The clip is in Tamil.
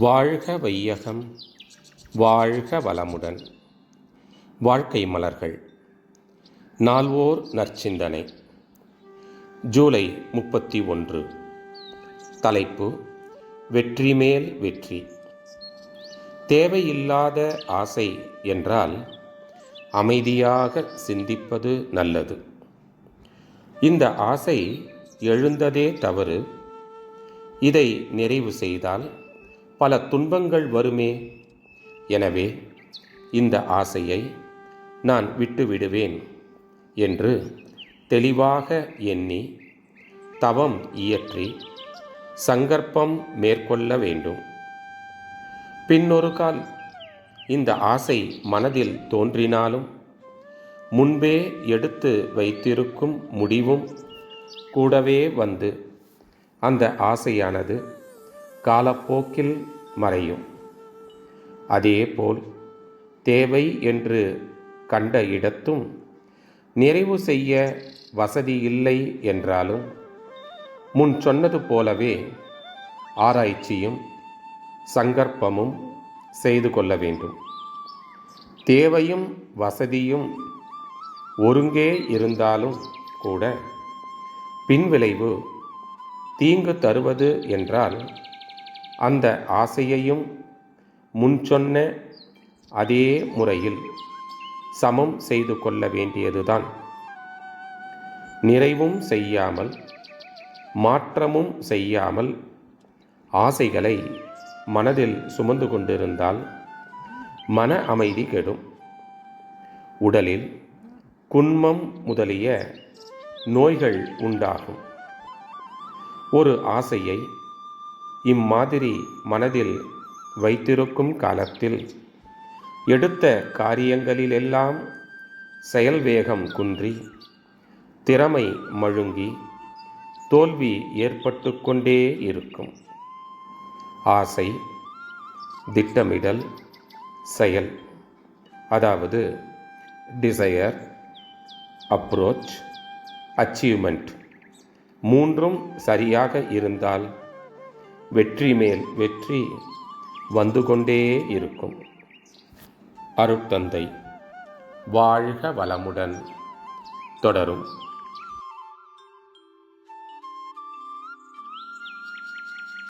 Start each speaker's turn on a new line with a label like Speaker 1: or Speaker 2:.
Speaker 1: வாழ்க வையகம், வாழ்க வளமுடன். வாழ்க்கை மலர்கள். நால்வோர் நற்சிந்தனை. ஜூலை 31. தலைப்பு: வெற்றி மேல் வெற்றி. தேவையில்லாத ஆசை என்றால் அமைதியாக சிந்திப்பது நல்லது. இந்த ஆசை எழுந்ததே தவறு. இதை நிறைவு செய்தால் பல துன்பங்கள் வருமே. எனவே இந்த ஆசையை நான் விட்டுவிடுவேன் என்று தெளிவாக எண்ணி தவம் இயற்றி சங்கற்பம் மேற்கொள்ள வேண்டும். பின்னொரு கால் இந்த ஆசை மனதில் தோன்றினாலும் முன்பே எடுத்து வைத்திருக்கும் முடிவும் கூடவே வந்து அந்த ஆசையானது காலப்போக்கில் மறையும். அதேபோல் தேவை என்று கண்ட இடத்தும் நிறைவு செய்ய வசதி இல்லை என்றாலும் முன் சொன்னது போலவே ஆராய்ச்சியும் சங்கற்பமும் செய்து கொள்ள வேண்டும். தேவையும் வசதியும் ஒருங்கே இருந்தாலும் கூட பின்விளைவு தீங்கு தருவது என்றால் அந்த ஆசையையும் முன் சொன்ன அதே முறையில் சமம் செய்து கொள்ள வேண்டியதுதான். நிறைவும் செய்யாமல் மாற்றமும் செய்யாமல் ஆசைகளை மனதில் சுமந்து கொண்டிருந்தால் மன அமைதி கெடும். உடலில் குன்மம் முதலிய நோய்கள் உண்டாகும். ஒரு ஆசையை இம்மாதிரி மனதில் வைத்திருக்கும் காலத்தில் எடுத்த காரியங்களிலெல்லாம் செயல் வேகம் குன்றி திறமை மழுங்கி தோல்வி ஏற்பட்டு கொண்டே இருக்கும். ஆசை, திட்டமிடல், செயல், அதாவது டிசையர், அப்ரோச், அச்சீவ்மெண்ட் மூன்றும் சரியாக இருந்தால் வெற்றி மேல் வெற்றி வந்து கொண்டே இருக்கும். அருட்தந்தை வாழ்க வளமுடன் தொடரும்.